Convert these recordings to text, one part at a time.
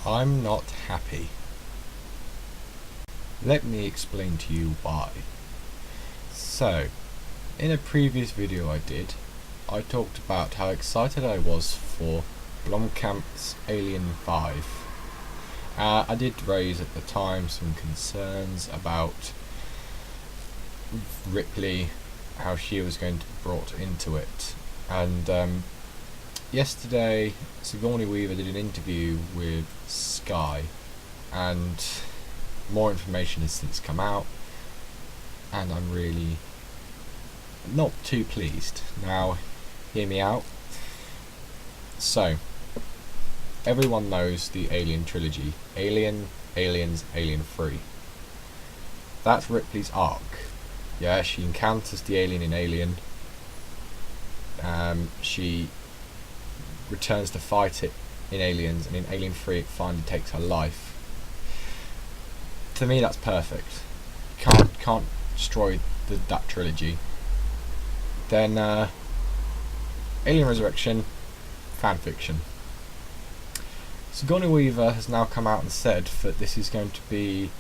I'm not happy. Let me explain to you why. So, in a previous video I talked about how excited I was for Blomkamp's Alien 5. I did raise at the time some concerns about Ripley, how she was going to be brought into it, and yesterday Sigourney Weaver did an interview with Sky, and more information has since come out, and I'm really not too pleased. Now, hear me out. So, everyone knows the Alien trilogy. Alien, Aliens, Alien 3. That's Ripley's arc. Yeah, she encounters the alien in Alien. She returns to fight it in Aliens, and in Alien 3 it finally takes her life. To me, that's perfect. Can't destroy that trilogy. Then Alien Resurrection, fanfiction. Sigourney Weaver has now come out and said that this is going to be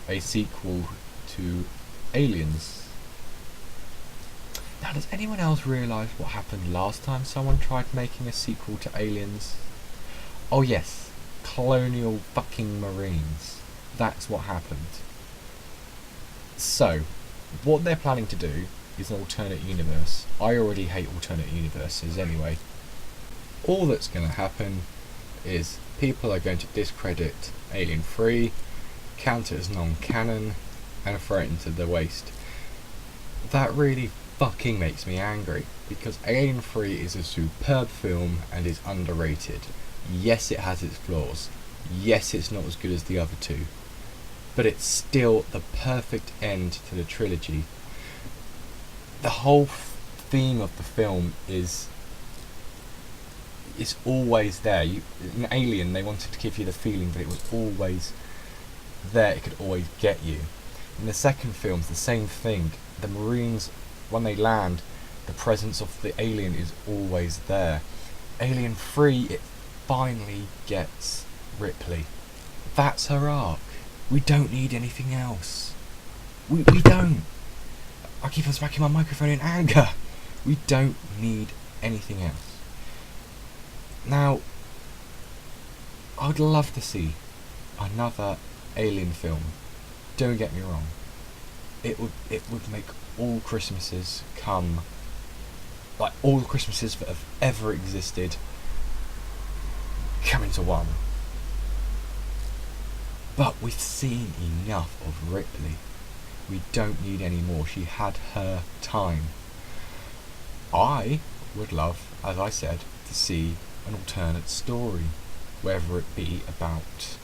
a sequel to Aliens. Now, does anyone else realise what happened last time someone tried making a sequel to Aliens? Oh yes, colonial fucking Marines. That's what happened. So, what they're planning to do is an alternate universe. I already hate alternate universes anyway. All that's going to happen is people are going to discredit Alien 3, count it as non-canon, and throw it into the waste. That really fucking makes me angry, because Alien 3 is a superb film and is underrated. Yes, it has its flaws. Yes, it's not as good as the other two. But it's still the perfect end to the trilogy. The whole theme of the film is it's always there. In Alien, they wanted to give you the feeling that it was always there, it could always get you. In the second film, it's the same thing. The Marines, when they land, the presence of the alien is always there. Alien 3, it finally gets Ripley. That's her arc. We don't need anything else. We don't. I keep on smacking my microphone in anger. We don't need anything else. Now, I would love to see another Alien film. Don't get me wrong. It would make all Christmases come, like all the Christmases that have ever existed, come into one. But we've seen enough of Ripley. We don't need any more. She had her time. I would love, as I said, to see an alternate story, whether it be about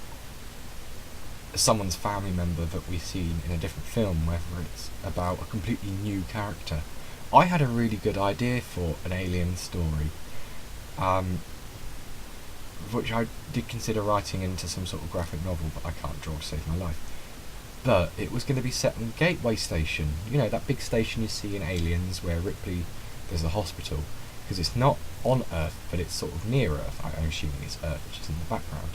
someone's family member that we've seen in a different film, whether it's about a completely new character. I had a really good idea for an Alien story, which I did consider writing into some sort of graphic novel, but I can't draw to save my life. But it was going to be set on Gateway Station, you know, that big station you see in Aliens where Ripley, there's a hospital, because it's not on Earth, but it's sort of near Earth. I'm assuming it's Earth, which is in the background.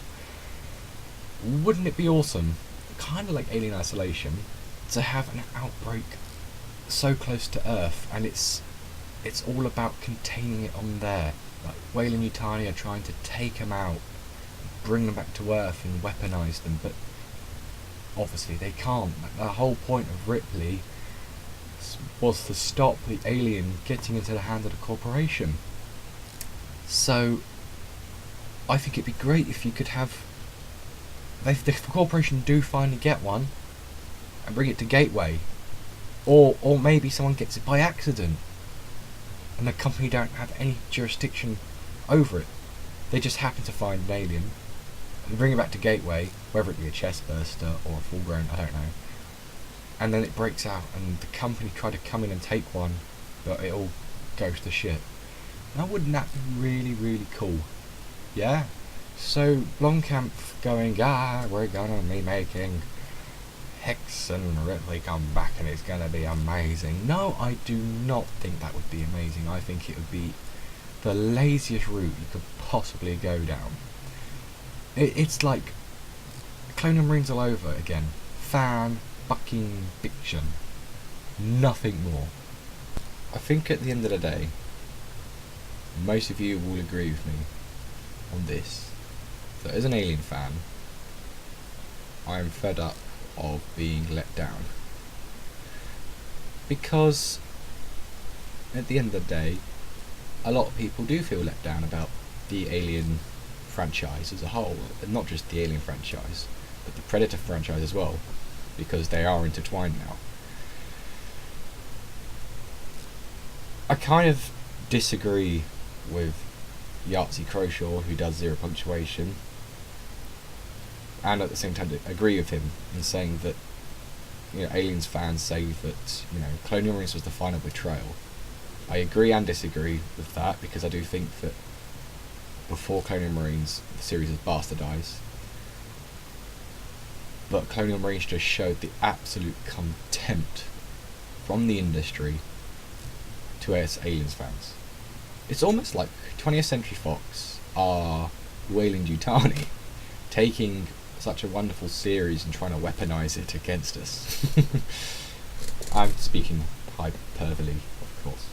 Wouldn't it be awesome, kind of like Alien Isolation, to have an outbreak so close to Earth, and it's all about containing it on there, like Whale and Yutani are trying to take them out, bring them back to Earth and weaponize them, but obviously they can't. The whole point of Ripley was to stop the alien getting into the hand of the corporation. So I think it'd be great if you could have, if the corporation do finally get one and bring it to Gateway, or maybe someone gets it by accident and the company don't have any jurisdiction over it. They just happen to find an alien and bring it back to Gateway, whether it be a chest burster or a full grown, I don't know, and then it breaks out and the company try to come in and take one, but it all goes to shit. Now, wouldn't that be really, really cool? Yeah? So Blomkamf going, we're gonna be making Hex and Ripley come back and it's gonna be amazing. No, I do not think that would be amazing. I think it would be the laziest route you could possibly go down. It's like Colonial Marines all over again. Fan fucking fiction. Nothing more. I think at the end of the day, most of you will agree with me on this, that as an Alien fan, I am fed up of being let down. Because at the end of the day, a lot of people do feel let down about the Alien franchise as a whole, and not just the Alien franchise, but the Predator franchise as well, because they are intertwined now. I kind of disagree with Yahtzee Croshaw, who does Zero Punctuation, and at the same time agree with him in saying that, you know, Aliens fans say that, you know, Colonial Marines was the final betrayal. I agree and disagree with that, because I do think that before Colonial Marines, the series was bastardised, but Colonial Marines just showed the absolute contempt from the industry to us Aliens fans. It's almost like 20th Century Fox are Weyland-Yutani taking such a wonderful series and trying to weaponise it against us. I'm speaking hyperbole, of course.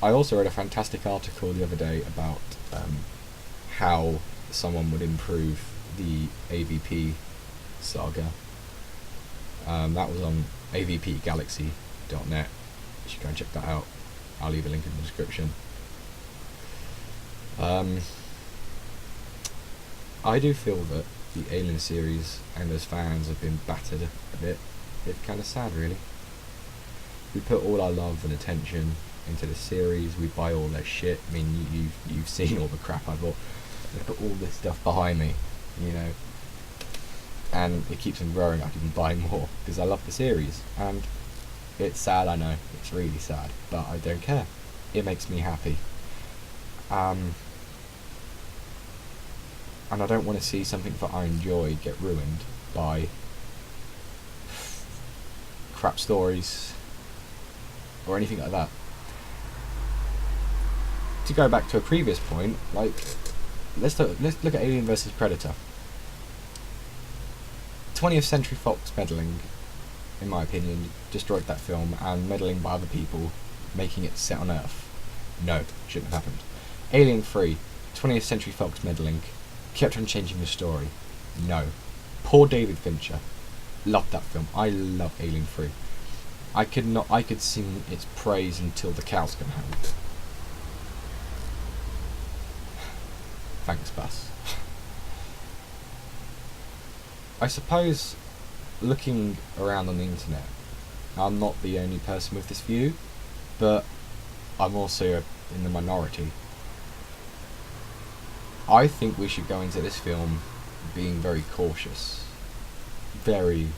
I also read a fantastic article the other day about how someone would improve the AVP saga. That was on AVPGalaxy.net. You should go and check that out. I'll leave a link in the description. I do feel that the Alien series and those fans have been battered a bit. It's kind of sad, really. We put all our love and attention into the series. We buy all their shit. I mean, you've seen all the crap I bought. I put all this stuff behind me, you know, and it keeps on growing. I keep on buying more because I love the series, and it's sad. I know it's really sad, but I don't care. It makes me happy. And I don't want to see something that I enjoy get ruined by crap stories or anything like that. To go back to a previous point, like, let's look at Alien vs Predator. 20th Century Fox meddling, in my opinion, destroyed that film, and meddling by other people, making it set on Earth. No, shouldn't have happened. Alien 3, 20th Century Fox meddling, kept on changing the story. No. Poor David Fincher. Loved that film. I love Alien 3. I could sing its praise until the cows come home. Thanks, Bus. I suppose, looking around on the internet, I'm not the only person with this view, but I'm also in the minority. I think we should go into this film being very cautious. Very,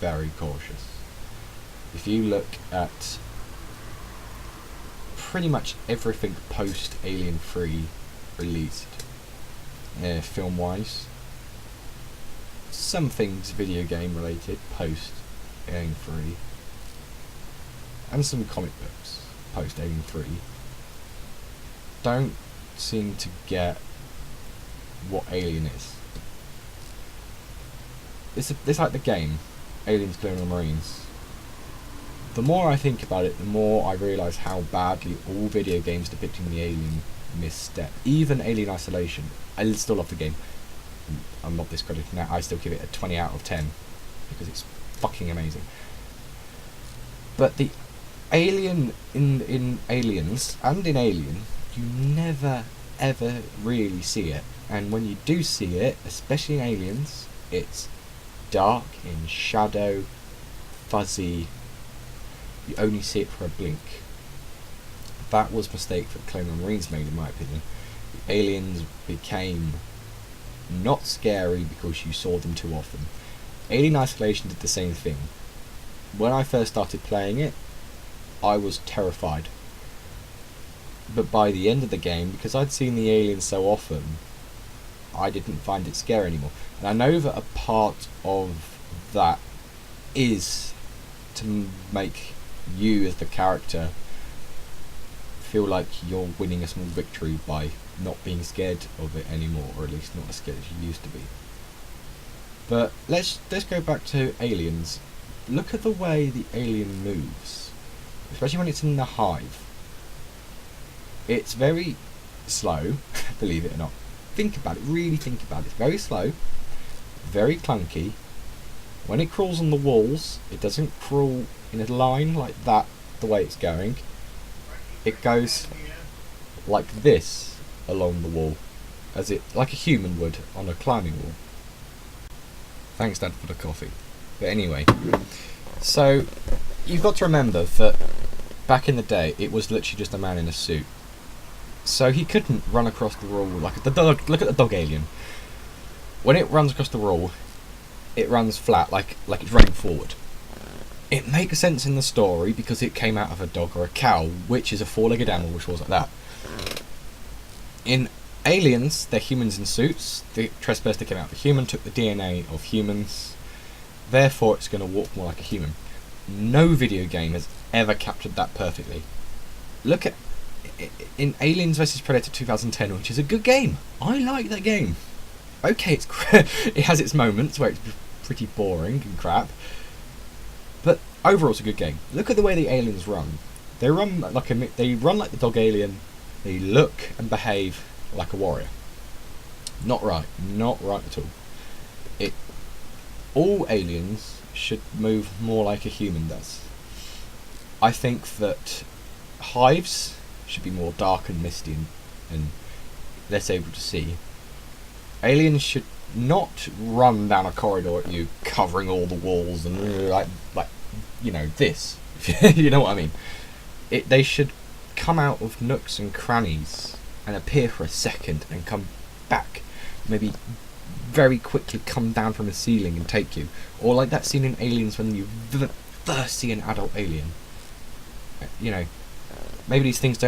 very cautious. If you look at pretty much everything post Alien 3 released, film-wise, some things video game related post Alien 3, and some comic books post Alien 3, don't seem to get what Alien is. It's like the game, Aliens Colonial Marines. The more I think about it, the more I realise how badly all video games depicting the alien misstep. Even Alien Isolation. I still love the game. I'm not discrediting that. I still give it a 20 out of 10 because it's fucking amazing. But the alien in Aliens and in Alien, you never ever really see it. And when you do see it, especially in Aliens, it's dark, in shadow, fuzzy. You only see it for a blink. That was a mistake that Colonial Marines made, in my opinion. The aliens became not scary because you saw them too often. Alien Isolation did the same thing. When I first started playing it, I was terrified. But by the end of the game, because I'd seen the aliens so often, I didn't find it scary anymore. And I know that a part of that is to make you as the character feel like you're winning a small victory by not being scared of it anymore, or at least not as scared as you used to be. But let's go back to aliens. Look at the way the alien moves, especially when it's in the hive. It's very slow, believe it or not. Think about it, really think about it. It's very slow, very clunky. When it crawls on the walls, it doesn't crawl in a line like that, the way it's going. It goes like this along the wall, like a human would on a climbing wall. Thanks, Dad, for the coffee. But anyway, so you've got to remember that back in the day, it was literally just a man in a suit. So he couldn't run across the wall like the dog. Look at the dog alien. When it runs across the wall, it runs flat, like it's running forward. It makes sense in the story because it came out of a dog or a cow, which is a four-legged animal, which was like that. In Aliens, they're humans in suits. The trespasser came out of a human, took the DNA of humans. Therefore, it's going to walk more like a human. No video game has ever captured that perfectly. Look at in Aliens vs Predator 2010, which is a good game. I like that game. Okay, it has its moments where it's pretty boring and crap, but overall it's a good game. Look at the way the aliens run. They run like the dog alien. They look and behave like a warrior. Not right at all. All aliens should move more like a human does. I think that hives should be more dark and misty and less able to see. Aliens should not run down a corridor at you, covering all the walls and like this. You know what I mean? They should come out of nooks and crannies and appear for a second and come back. Maybe very quickly come down from the ceiling and take you. Or like that scene in Aliens when you first see an adult alien. Maybe these things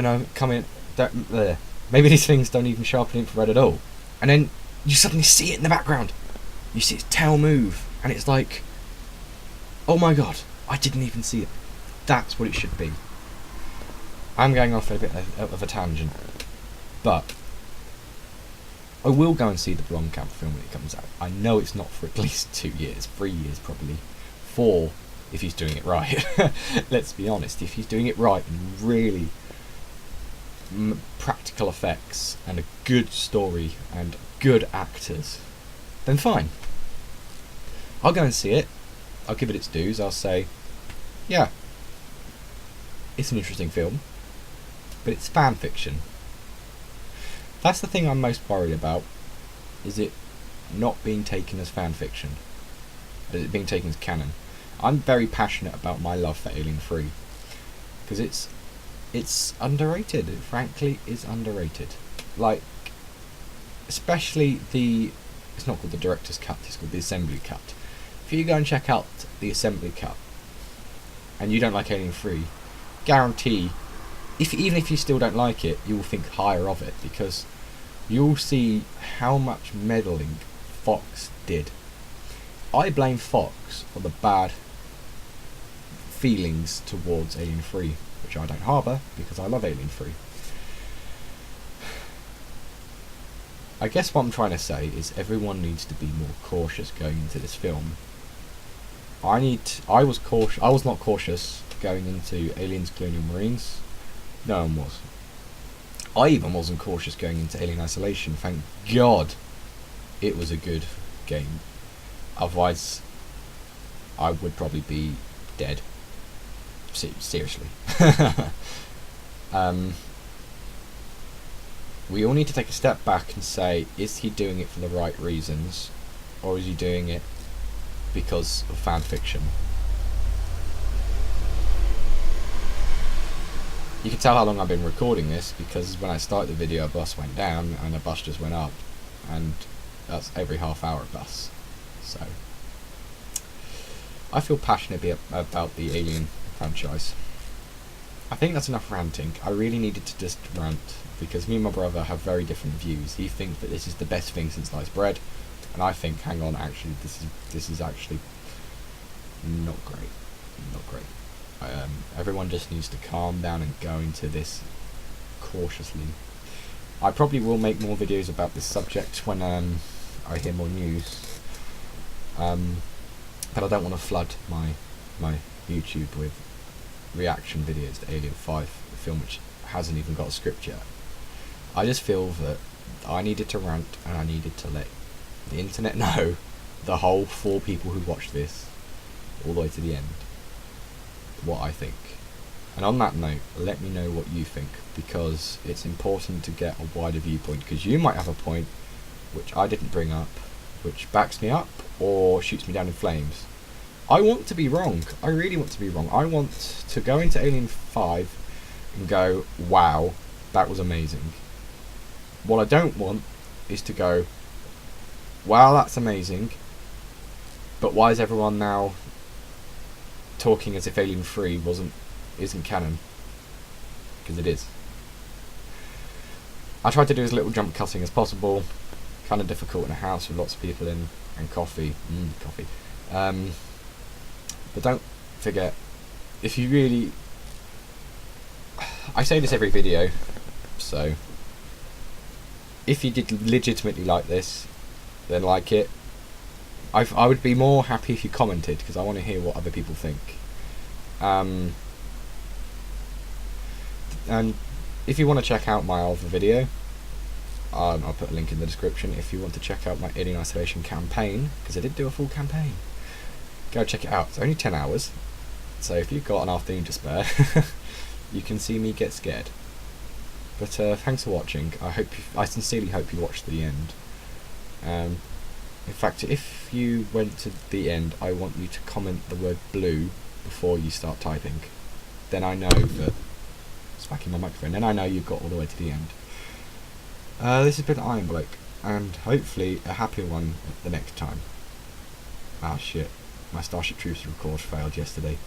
maybe these things don't even show up in infrared at all. And then you suddenly see it in the background. You see its tail move, and it's like, oh my god, I didn't even see it. That's what it should be. I'm going off a bit of a tangent, but I will go and see the Blomkamf film when it comes out. I know it's not for at least 2 years, 3 years probably, 4 if he's doing it right. Let's be honest, if he's doing it right and really practical effects and a good story and good actors, then fine. I'll go and see it. I'll give it its dues. I'll say, yeah, it's an interesting film, but it's fan fiction. That's the thing I'm most worried about, is it not being taken as fan fiction, is it being taken as canon. I'm very passionate about my love for Alien 3, because it's underrated. It frankly is underrated. Like, especially it's not called the director's cut, it's called the assembly cut. If you go and check out the assembly cut and you don't like Alien 3, guarantee, even if you still don't like it, you will think higher of it, because you'll see how much meddling Fox did. I blame Fox for the bad feelings towards Alien 3, which I don't harbour because I love Alien 3. I guess what I'm trying to say is everyone needs to be more cautious going into this film. I was not cautious going into Aliens Colonial Marines. No one was. I even wasn't cautious going into Alien Isolation. Thank God it was a good game. Otherwise, I would probably be dead. Seriously. We all need to take a step back and say, is he doing it for the right reasons, or is he doing it because of fan fiction? You can tell how long I've been recording this, because when I started the video a bus went down and a bus just went up, and that's every half hour a bus. So I feel passionate about the Alien franchise. I think that's enough ranting. I really needed to just rant, because me and my brother have very different views. He thinks that this is the best thing since sliced bread, and I think, hang on, actually this is actually not great. Everyone just needs to calm down and go into this cautiously. I probably will make more videos about this subject when I hear more news. But I don't want to flood my YouTube with reaction videos to Alien 5, a film which hasn't even got a script yet. I just feel that I needed to rant, and I needed to let the internet know, the whole 4 people who watched this all the way to the end, what I think. And on that note, let me know what you think, because it's important to get a wider viewpoint, because you might have a point which I didn't bring up, which backs me up or shoots me down in flames. I want to be wrong. I really want to be wrong. I want to go into Alien 5 and go, wow, that was amazing. What I don't want is to go, wow, that's amazing, but why is everyone now talking as if Alien 3 isn't canon? Because it is. I tried to do as little jump cutting as possible. Kind of difficult in a house with lots of people in and coffee. Coffee. But don't forget, if you really... I say this every video, so if you did legitimately like this, then like it. I would be more happy if you commented, because I want to hear what other people think. And if you want to check out my other video, I'll put a link in the description. If you want to check out my Alien Isolation campaign, because I did do a full campaign, go check it out. It's only 10 hours, so if you've got an afternoon to spare, you can see me get scared. But thanks for watching. I sincerely hope you watched to the end. In fact, if you went to the end, I want you to comment the word blue before you start typing. Then I know that... Smacking my microphone. Then I know you've got all the way to the end. This has been Iron Bloke, and hopefully a happier one the next time. Ah shit, my Starship Troopers record failed yesterday.